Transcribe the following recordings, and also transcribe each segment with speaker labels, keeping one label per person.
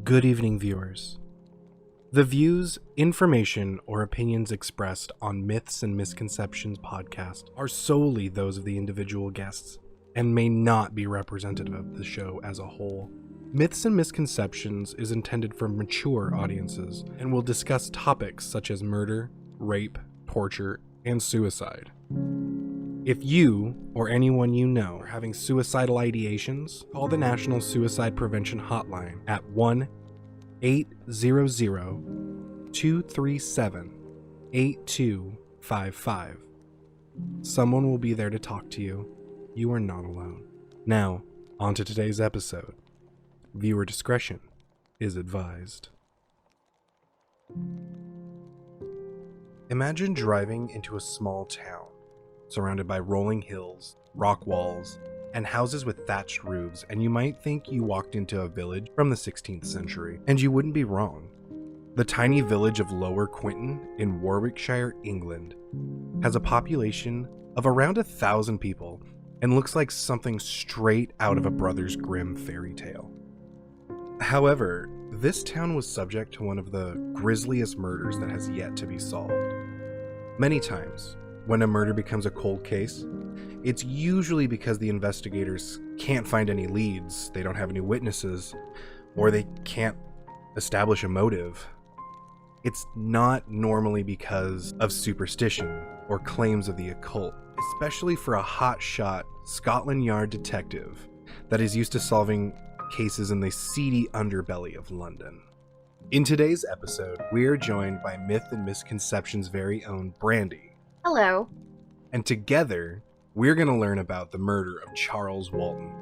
Speaker 1: Good evening, viewers. The views, information, or opinions expressed on Myths and Misconceptions podcast are solely those of the individual guests and may not be representative of the show as a whole. Myths and Misconceptions is intended for mature audiences and will discuss topics such as murder, rape, torture, and suicide. If you or anyone you know are having suicidal ideations, call the National Suicide Prevention Hotline at 1-800-237-8255. Someone will be there to talk to you. You are not alone. Now, on to today's episode. Viewer discretion is advised. Imagine driving into a small town, surrounded by rolling hills, rock walls, and houses with thatched roofs, and you might think you walked into a village from the 16th century, and you wouldn't be wrong. The tiny village of Lower Quinton in Warwickshire, England, has a population of around 1,000 people and looks like something straight out of a Brothers Grimm fairy tale. However, this town was subject to one of the grisliest murders that has yet to be solved. Many times, when a murder becomes a cold case, it's usually because the investigators can't find any leads, they don't have any witnesses, or they can't establish a motive. It's not normally because of superstition or claims of the occult, especially for a hotshot Scotland Yard detective that is used to solving cases in the seedy underbelly of London. In today's episode, we are joined by Myth and Misconceptions' very own Brandy.
Speaker 2: Hello.
Speaker 1: And together, we're going to learn about the murder of Charles Walton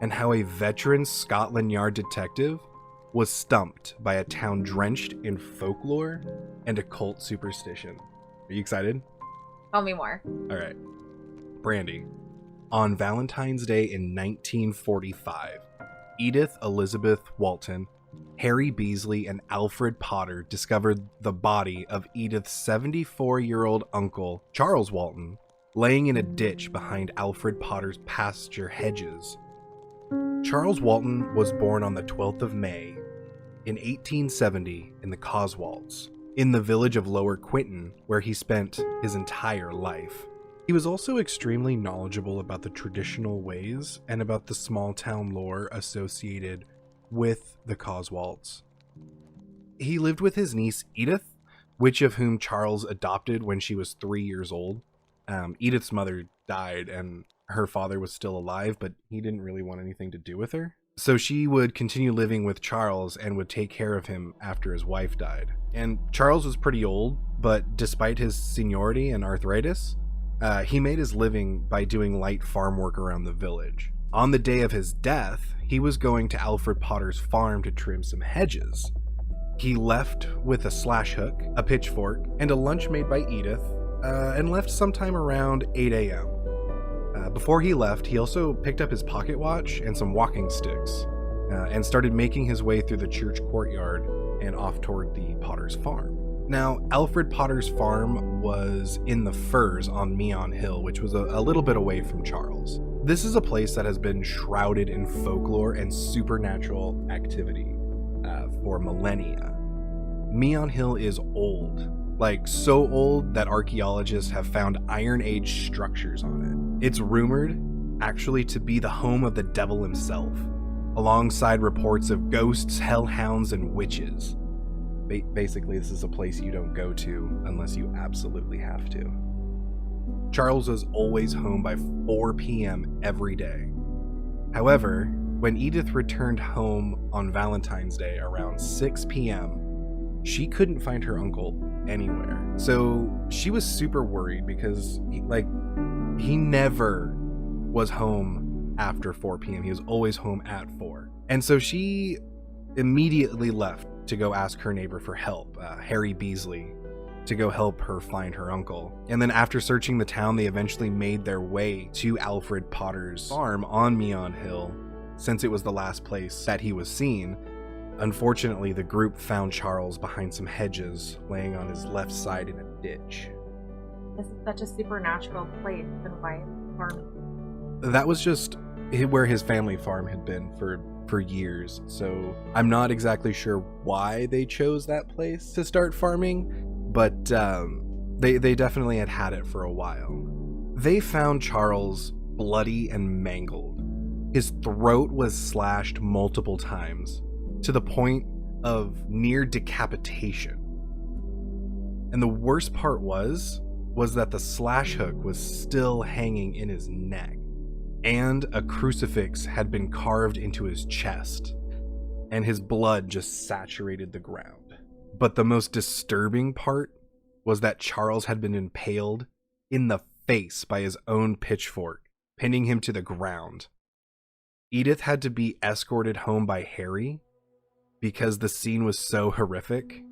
Speaker 1: and how a veteran Scotland Yard detective was stumped by a town drenched in folklore and occult superstition. Are you excited?
Speaker 2: Tell me more.
Speaker 1: All right. Brandy, on Valentine's Day in 1945, Edith Elizabeth Walton, Harry Beasley, and Alfred Potter discovered the body of Edith's 74-year-old uncle, Charles Walton, laying in a ditch behind Alfred Potter's pasture hedges. Charles Walton was born on the 12th of May in 1870 in the Cotswolds, in the village of Lower Quinton, where he spent his entire life. He was also extremely knowledgeable about the traditional ways and about the small town lore associated with the Cotswolds. He lived with his niece Edith, which of whom Charles adopted when she was 3 years old. Edith's mother died and her father was still alive, but he didn't really want anything to do with her. So she would continue living with Charles and would take care of him after his wife died. And Charles was pretty old, but despite his seniority and arthritis, he made his living by doing light farm work around the village. On the day of his death, he was going to Alfred Potter's farm to trim some hedges. He left with a slash hook, a pitchfork, and a lunch made by Edith, and left sometime around 8 a.m. Before he left, he also picked up his pocket watch and some walking sticks, and started making his way through the church courtyard and off toward the Potter's farm. Now, Alfred Potter's farm was in the Firs on Meon Hill, which was a little bit away from Charles. This is a place that has been shrouded in folklore and supernatural activity for millennia. Meon Hill is old, like so old that archaeologists have found Iron Age structures on it. It's rumored actually to be the home of the devil himself, alongside reports of ghosts, hellhounds, and witches. Basically, this is a place you don't go to unless you absolutely have to. Charles was always home by 4 p.m. every day. However, when Edith returned home on Valentine's Day around 6 p.m., she couldn't find her uncle anywhere. So she was super worried because he never was home after 4 p.m. He was always home at 4. And so she immediately left to go ask her neighbor for help, Harry Beasley, to go help her find her uncle. And then after searching the town, they eventually made their way to Alfred Potter's farm on Meon Hill, since it was the last place that he was seen. Unfortunately, the group found Charles behind some hedges, laying on his left side in a ditch.
Speaker 2: This is such a supernatural place, and why farming?
Speaker 1: That was just where his family farm had been for for years, so I'm not exactly sure why they chose that place to start farming, but they definitely had it for a while. They found Charles bloody and mangled. His throat was slashed multiple times, to the point of near decapitation. And the worst part was that the slash hook was still hanging in his neck, and a crucifix had been carved into his chest, and his blood just saturated the ground. But the most disturbing part was that Charles had been impaled in the face by his own pitchfork, pinning him to the ground. Edith had to be escorted home by Harry because the scene was so horrific,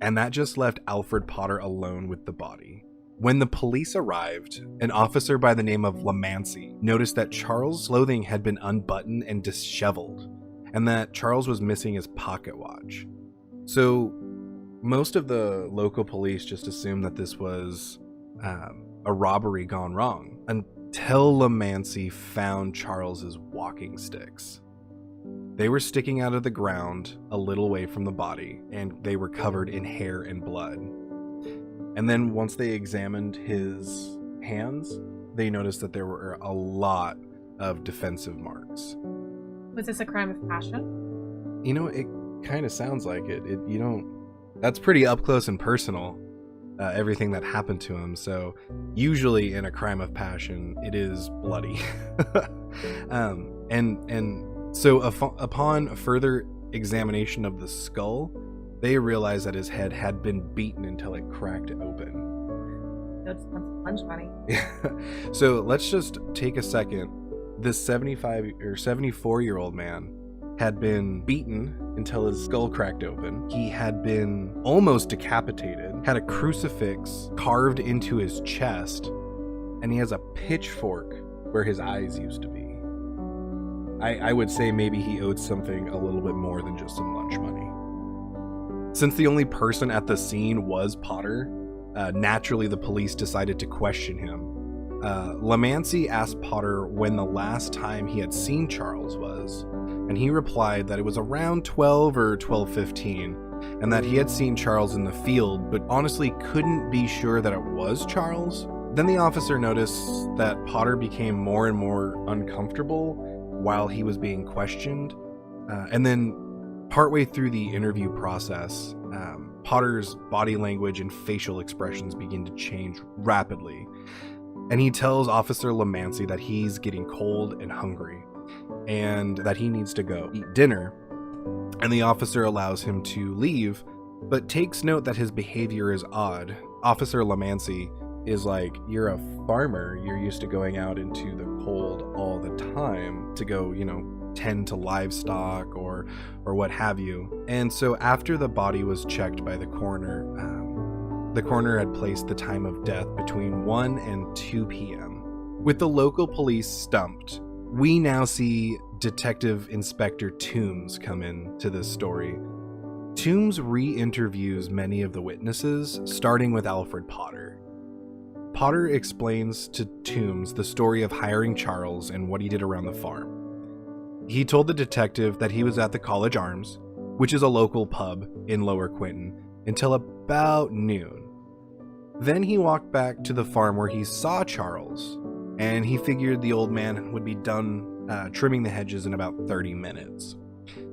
Speaker 1: and that just left Alfred Potter alone with the body. When the police arrived, an officer by the name of Lamancy noticed that Charles' clothing had been unbuttoned and disheveled, and that Charles was missing his pocket watch. So most of the local police just assumed that this was a robbery gone wrong, until Lamancy found Charles's walking sticks. They were sticking out of the ground a little way from the body, and they were covered in hair and blood. And then once they examined his hands, they noticed that there were a lot of defensive marks.
Speaker 2: Was this a crime of passion?
Speaker 1: You know, it kind of sounds like it. That's pretty up close and personal, everything that happened to him. So usually in a crime of passion, it is bloody. So upon further examination of the skull, they realized that his head had been beaten until it cracked open.
Speaker 2: That's lunch money.
Speaker 1: So let's just take a second. This 75 or 74-year-old man had been beaten until his skull cracked open. He had been almost decapitated, had a crucifix carved into his chest, and he has a pitchfork where his eyes used to be. I would say maybe he owed something a little bit more than just some lunch money. Since the only person at the scene was Potter, naturally the police decided to question him. Lamancy asked Potter when the last time he had seen Charles was, and he replied that it was around 12 or 12:15, and that he had seen Charles in the field, but honestly couldn't be sure that it was Charles. Then the officer noticed that Potter became more and more uncomfortable while he was being questioned, and then partway through the interview process, Potter's body language and facial expressions begin to change rapidly, and he tells Officer Lamancy that he's getting cold and hungry, and that he needs to go eat dinner, and the officer allows him to leave, but takes note that his behavior is odd. Officer Lamancy is like, you're a farmer, you're used to going out into the cold all the time to go, tend to livestock or what have you. And so after the body was checked by the coroner had placed the time of death between 1 and 2 p.m. With the local police stumped, we now see Detective Inspector Toombs come into this story. Toombs re-interviews many of the witnesses, starting with Alfred Potter. Potter explains to Toombs the story of hiring Charles and what he did around the farm. He told the detective that he was at the College Arms, which is a local pub in Lower Quinton, until about noon. Then he walked back to the farm where he saw Charles, and he figured the old man would be done trimming the hedges in about 30 minutes.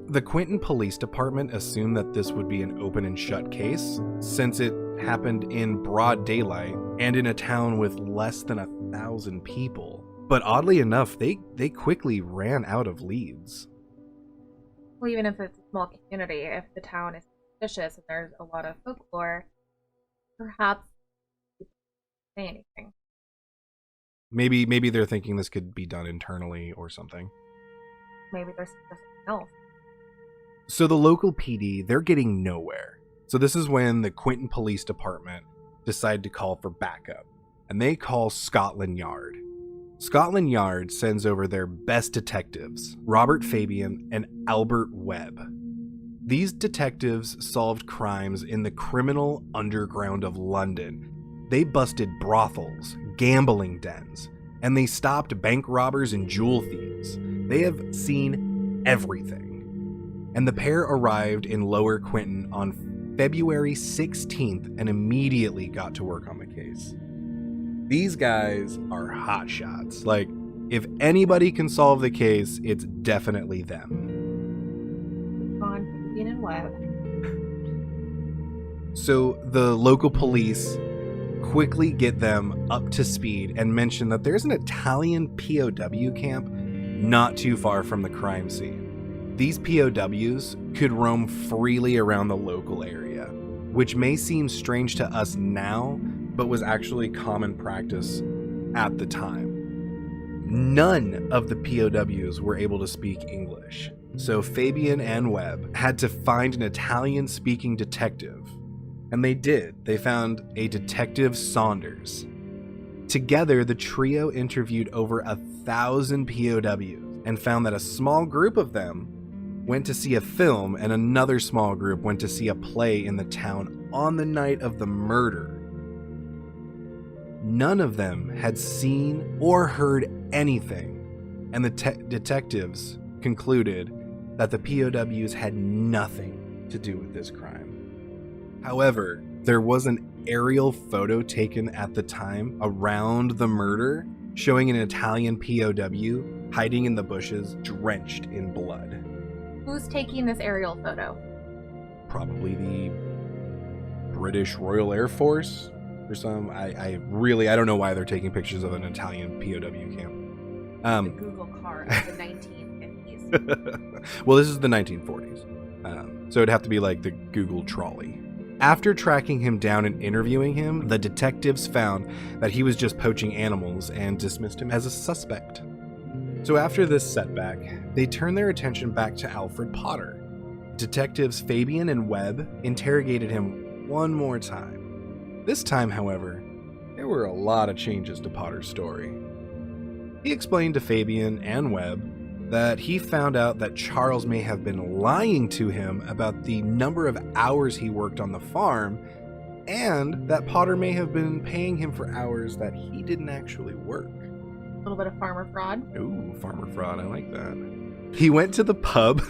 Speaker 1: The Quinton Police Department assumed that this would be an open and shut case, since it happened in broad daylight and in a town with less than 1,000 people. But oddly enough, they quickly ran out of leads.
Speaker 2: Well, even if it's a small community, if the town is suspicious and there's a lot of folklore, perhaps people don't say anything.
Speaker 1: Maybe they're thinking this could be done internally or something.
Speaker 2: Maybe there's something else.
Speaker 1: So the local PD, they're getting nowhere. So this is when the Quinton Police Department decide to call for backup, and they call Scotland Yard. Scotland Yard sends over their best detectives, Robert Fabian and Albert Webb. These detectives solved crimes in the criminal underground of London. They busted brothels, gambling dens, and they stopped bank robbers and jewel thieves. They have seen everything. And the pair arrived in Lower Quinton on February 16th and immediately got to work on the case. These guys are hotshots. Like, if anybody can solve the case, it's definitely them.
Speaker 2: On Fabian and Webb.
Speaker 1: So the local police quickly get them up to speed and mention that there's an Italian POW camp not too far from the crime scene. These POWs could roam freely around the local area, which may seem strange to us now, but was actually common practice at the time. None of the POWs were able to speak English, so Fabian and Webb had to find an Italian-speaking detective. And they did. They found a Detective Saunders. Together, the trio interviewed over 1,000 POWs and found that a small group of them went to see a film and another small group went to see a play in the town on the night of the murder. None of them had seen or heard anything, and the detectives concluded that the POWs had nothing to do with this crime. However, there was an aerial photo taken at the time around the murder showing an Italian POW hiding in the bushes, drenched in blood.
Speaker 2: Who's taking this aerial photo?
Speaker 1: Probably the British Royal Air Force or some. I don't know why they're taking pictures of an Italian POW camp.
Speaker 2: The Google car of the 1950s.
Speaker 1: Well, this is the 1940s. So it'd have to be like the Google trolley. After tracking him down and interviewing him, the detectives found that he was just poaching animals and dismissed him as a suspect. So after this setback, they turned their attention back to Alfred Potter. Detectives Fabian and Webb interrogated him one more time. This time, however, there were a lot of changes to Potter's story. He explained to Fabian and Webb that he found out that Charles may have been lying to him about the number of hours he worked on the farm, and that Potter may have been paying him for hours that he didn't actually work.
Speaker 2: A little bit of farmer fraud.
Speaker 1: Ooh, farmer fraud, I like that. He went to the pub,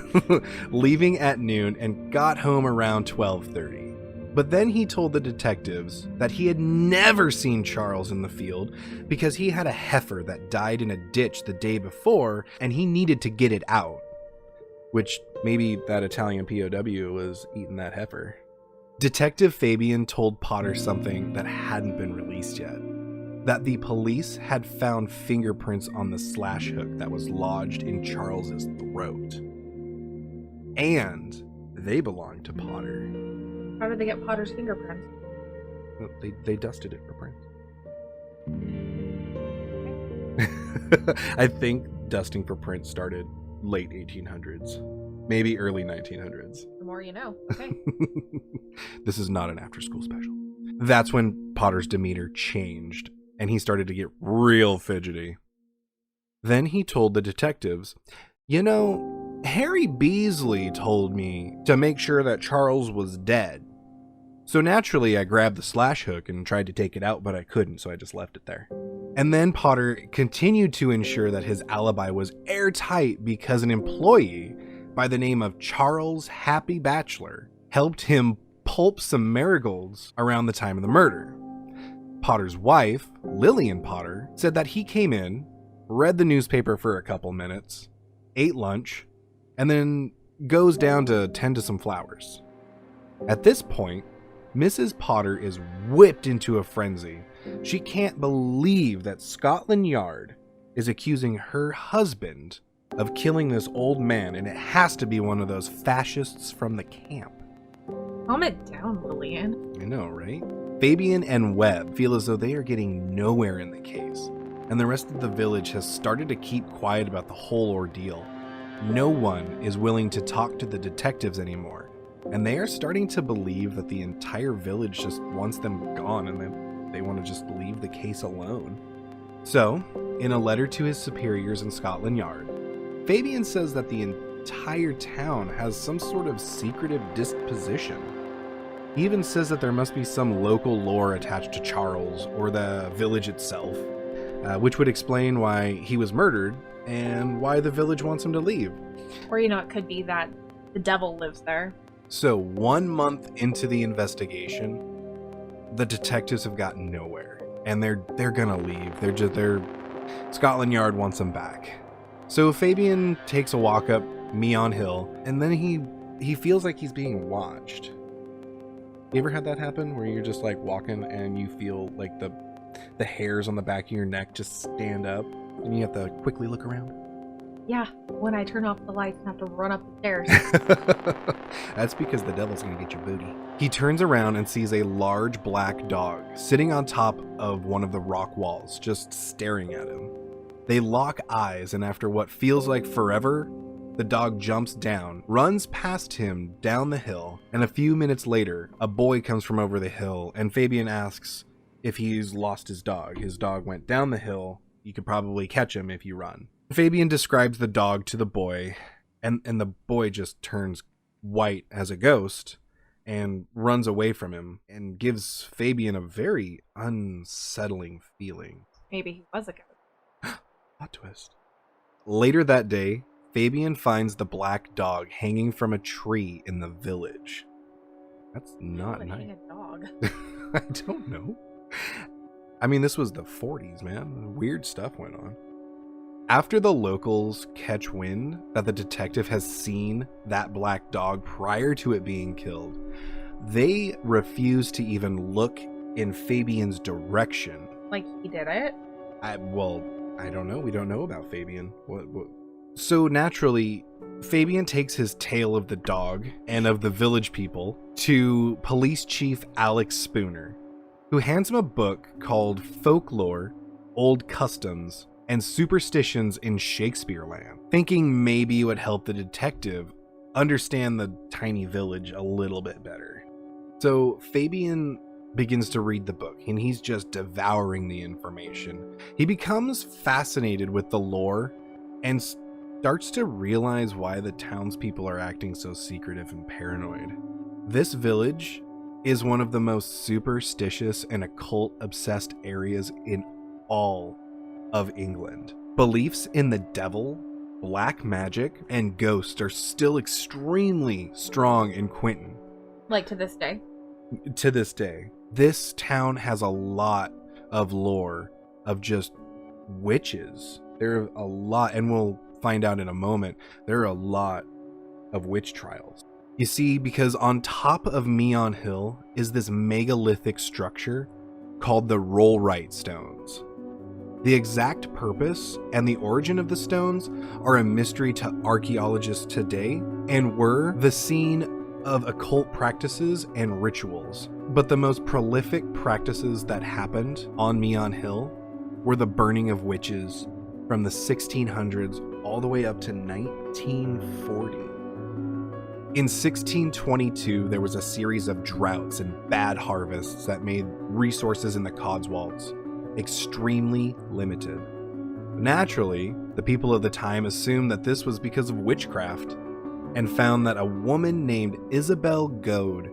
Speaker 1: leaving at noon, and got home around 12:30. But then he told the detectives that he had never seen Charles in the field because he had a heifer that died in a ditch the day before and he needed to get it out. Which maybe that Italian POW was eating that heifer. Detective Fabian told Potter something that hadn't been released yet. That the police had found fingerprints on the slash hook that was lodged in Charles's throat. And they belonged to Potter.
Speaker 2: How did they get Potter's fingerprints?
Speaker 1: Well, they dusted it for prints. I think dusting for prints started late 1800s, maybe early 1900s.
Speaker 2: The more you know. Okay.
Speaker 1: This is not an after-school special. That's when Potter's demeanor changed, and he started to get real fidgety. Then he told the detectives, "You know, Harry Beasley told me to make sure that Charles was dead. So naturally, I grabbed the slash hook and tried to take it out, but I couldn't, so I just left it there." And then Potter continued to ensure that his alibi was airtight because an employee by the name of Charles Happy Bachelor helped him pulp some marigolds around the time of the murder. Potter's wife, Lillian Potter, said that he came in, read the newspaper for a couple minutes, ate lunch, and then goes down to tend to some flowers. At this point, Mrs. Potter is whipped into a frenzy. She can't believe that Scotland Yard is accusing her husband of killing this old man, and it has to be one of those fascists from the camp.
Speaker 2: Calm it down, Lillian.
Speaker 1: I know, right? Fabian and Webb feel as though they are getting nowhere in the case, and the rest of the village has started to keep quiet about the whole ordeal. No one is willing to talk to the detectives anymore, and they are starting to believe that the entire village just wants them gone and they want to just leave the case alone. So, in a letter to his superiors in Scotland Yard, Fabian says that the entire town has some sort of secretive disposition. He even says that there must be some local lore attached to Charles or the village itself, which would explain why he was murdered and why the village wants him to leave.
Speaker 2: Or, it could be that the devil lives there.
Speaker 1: So 1 month into the investigation, the detectives have gotten nowhere, and they're gonna leave. Scotland Yard wants them back. So Fabian takes a walk up Meon Hill, and then he feels like he's being watched. You ever had that happen where you're just like walking and you feel like the hairs on the back of your neck just stand up and you have to quickly look around?
Speaker 2: Yeah, when I turn off the lights and have to run up the stairs.
Speaker 1: That's because the devil's gonna get your booty. He turns around and sees a large black dog sitting on top of one of the rock walls, just staring at him. They lock eyes, and after what feels like forever, the dog jumps down, runs past him down the hill, and a few minutes later, a boy comes from over the hill, and Fabian asks if he's lost his dog. His dog went down the hill. You could probably catch him if you run. Fabian describes the dog to the boy, and the boy just turns white as a ghost and runs away from him and gives Fabian a very unsettling feeling.
Speaker 2: Maybe he was a ghost.
Speaker 1: Plot twist. Later that day, Fabian finds the black dog hanging from a tree in the village. That's not nice.
Speaker 2: A dog.
Speaker 1: I don't know. I mean, this was the 40s, man. Weird stuff went on. After the locals catch wind that the detective has seen that black dog prior to it being killed, they refuse to even look in Fabian's direction.
Speaker 2: Like he did it?
Speaker 1: I don't know. We don't know about Fabian. What? So naturally, Fabian takes his tale of the dog and of the village people to Police Chief Alex Spooner, who hands him a book called Folklore, Old Customs, and Superstitions in Shakespeareland, thinking maybe it would help the detective understand the tiny village a little bit better. So Fabian begins to read the book, and he's just devouring the information. He becomes fascinated with the lore and starts to realize why the townspeople are acting so secretive and paranoid. This village is one of the most superstitious and occult-obsessed areas in all of England. Beliefs in the devil, black magic, and ghosts are still extremely strong in Quinton.
Speaker 2: Like to this day?
Speaker 1: To this day. This town has a lot of lore of just witches. There are a lot, and we'll find out in a moment, there are a lot of witch trials. You see, because on top of Meon Hill is this megalithic structure called the Rollright Stones. The exact purpose and the origin of the stones are a mystery to archaeologists today and were the scene of occult practices and rituals. But the most prolific practices that happened on Meon Hill were the burning of witches from the 1600s all the way up to 1940. In 1622, there was a series of droughts and bad harvests that made resources in the Cotswolds extremely limited. Naturally, the people of the time assumed that this was because of witchcraft and found that a woman named Isabel Goad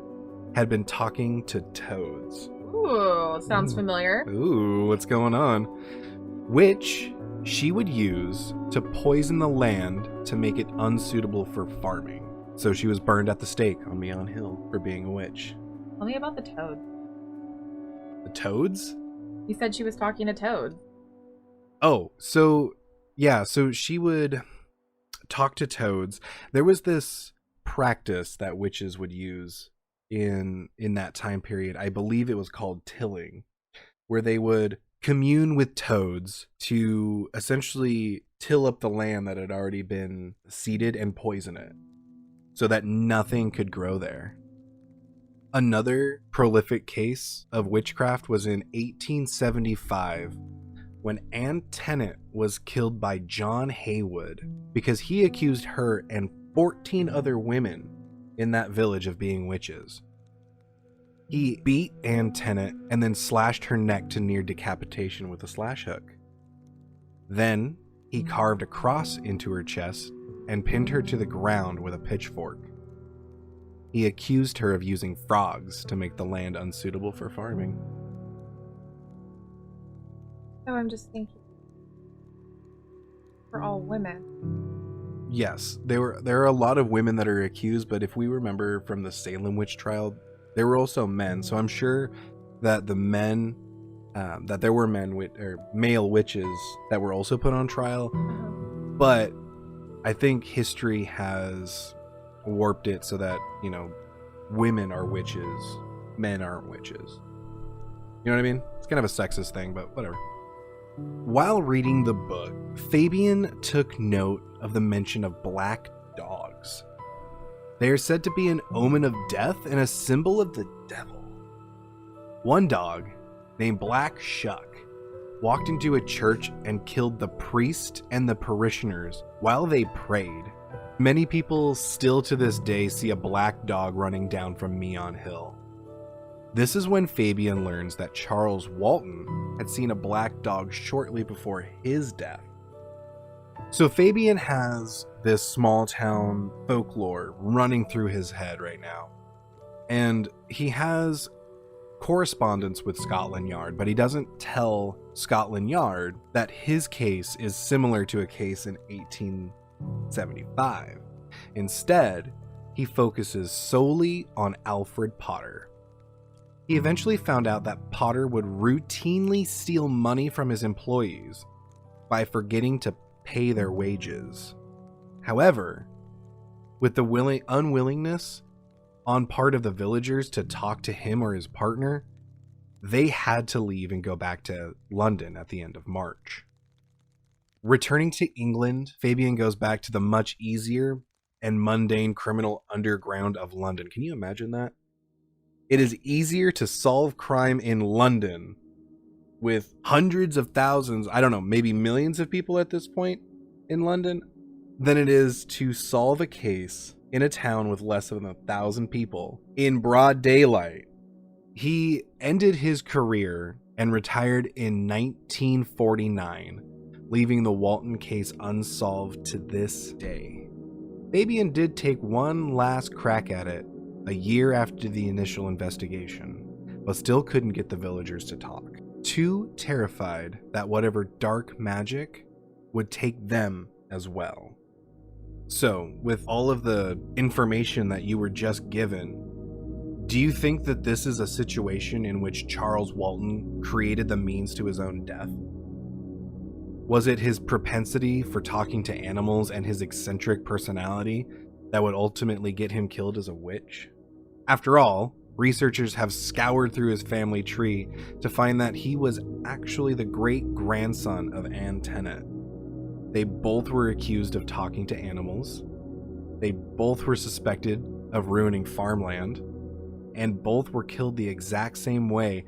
Speaker 1: had been talking to toads.
Speaker 2: Ooh, sounds familiar.
Speaker 1: Ooh, what's going on? Which she would use to poison the land to make it unsuitable for farming. So she was burned at the stake on Meon Hill for being a witch.
Speaker 2: Tell me about the toads.
Speaker 1: The toads?
Speaker 2: You said she was talking to toads.
Speaker 1: Oh, so she would talk to toads. There was this practice that witches would use in that time period. I believe it was called tilling, where they would commune with toads to essentially till up the land that had already been seeded and poison it so that nothing could grow there. Another prolific case of witchcraft was in 1875 when Anne Tennant was killed by John Haywood because he accused her and 14 other women in that village of being witches. He beat Anne Tennant and then slashed her neck to near decapitation with a slash hook. Then he carved a cross into her chest and pinned her to the ground with a pitchfork. He accused her of using frogs to make the land unsuitable for farming.
Speaker 2: So I'm just thinking, for all women.
Speaker 1: Yes, there are a lot of women that are accused, but if we remember from the Salem witch trial, there were also men. So I'm sure that the men, that there were male witches that were also put on trial. But I think history has warped it so that, women are witches, men aren't witches. You know what I mean? It's kind of a sexist thing, but whatever. While reading the book, Fabian took note of the mention of black dogs. They are said to be an omen of death and a symbol of the devil. One dog, named Black Shuck, walked into a church and killed the priest and the parishioners while they prayed. Many people still to this day see a black dog running down from Meon Hill. This is when Fabian learns that Charles Walton had seen a black dog shortly before his death. So Fabian has this small town folklore running through his head right now. And he has correspondence with Scotland Yard, but he doesn't tell Scotland Yard that his case is similar to a case in 1875. Instead, he focuses solely on Alfred Potter. He eventually found out that Potter would routinely steal money from his employees by forgetting to pay their wages. However, with the unwillingness on part of the villagers to talk to him or his partner, they had to leave and go back to London at the end of March. Returning to England, Fabian goes back to the much easier and mundane criminal underground of London. Can you imagine that? It is easier to solve crime in London with hundreds of thousands, I don't know, maybe millions of people at this point in London, than it is to solve a case in a town with less than 1,000 people in broad daylight. He ended his career and retired in 1949, leaving the Walton case unsolved to this day. Fabian did take one last crack at it a year after the initial investigation, but still couldn't get the villagers to talk. Too terrified that whatever dark magic would take them as well. So, with all of the information that you were just given, do you think that this is a situation in which Charles Walton created the means to his own death? Was it his propensity for talking to animals and his eccentric personality that would ultimately get him killed as a witch? After all, researchers have scoured through his family tree to find that he was actually the great-grandson of Anne Tennant. They both were accused of talking to animals. They both were suspected of ruining farmland. And both were killed the exact same way,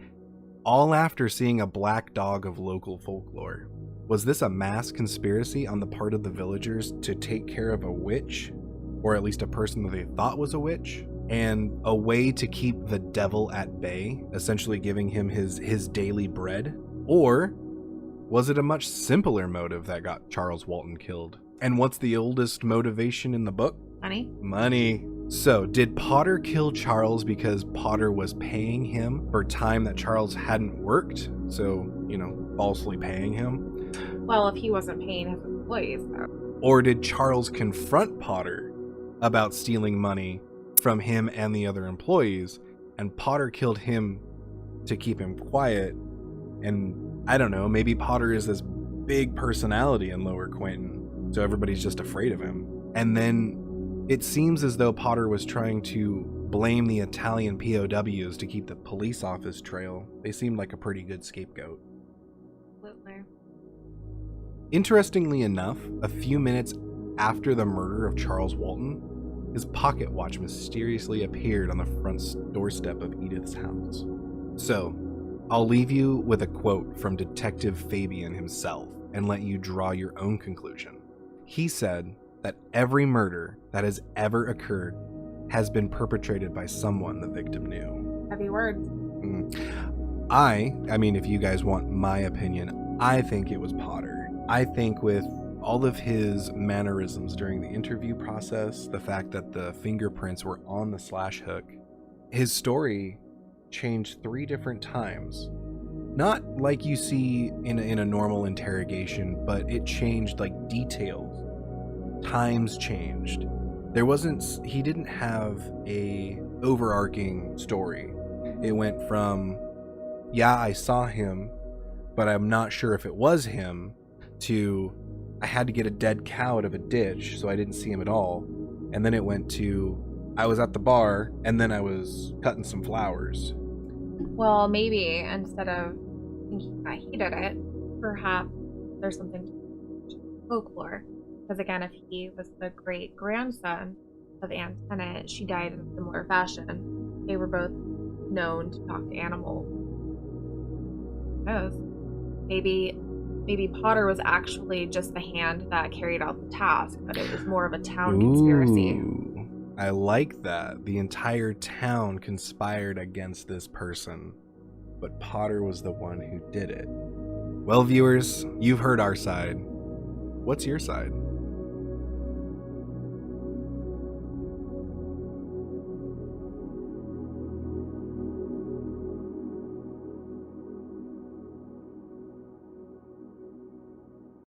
Speaker 1: all after seeing a black dog of local folklore. Was this a mass conspiracy on the part of the villagers to take care of a witch, or at least a person that they thought was a witch, and a way to keep the devil at bay, essentially giving him his daily bread? Or was it a much simpler motive that got Charles Walton killed? And what's the oldest motivation in the book? Money. So, did Potter kill Charles because Potter was paying him for time that Charles hadn't worked? So, falsely paying him?
Speaker 2: Well, if he wasn't paying his employees, though.
Speaker 1: Or did Charles confront Potter about stealing money from him and the other employees, and Potter killed him to keep him quiet? And I don't know, maybe Potter is this big personality in Lower Quainton, so everybody's just afraid of him. And then it seems as though Potter was trying to blame the Italian POWs to keep the police off his trail. They seemed like a pretty good scapegoat.
Speaker 2: Absolutely.
Speaker 1: Interestingly enough, a few minutes after the murder of Charles Walton, his pocket watch mysteriously appeared on the front doorstep of Edith's house. So, I'll leave you with a quote from Detective Fabian himself and let you draw your own conclusion. He said that every murder that has ever occurred has been perpetrated by someone the victim knew.
Speaker 2: Heavy words.
Speaker 1: I mean, if you guys want my opinion, I think it was Potter. I think with all of his mannerisms during the interview process, the fact that the fingerprints were on the slash hook, his story changed 3 different times Not like you see in a normal interrogation, but it changed like details. Times changed. He didn't have a overarching story. It went from, yeah, I saw him, but I'm not sure if it was him, to I had to get a dead cow out of a ditch, so I didn't see him at all. And then it went to I was at the bar, and then I was cutting some flowers.
Speaker 2: Well, maybe instead of thinking that he did it, perhaps there's something to folklore. Because again, if he was the great grandson of Anne Tennant, she died in a similar fashion. They were both known to talk to animals. Who knows? Maybe Potter was actually just the hand that carried out the task, but it was more of a town conspiracy.
Speaker 1: I like that. The entire town conspired against this person, but Potter was the one who did it. Well, viewers, you've heard our side. What's your side?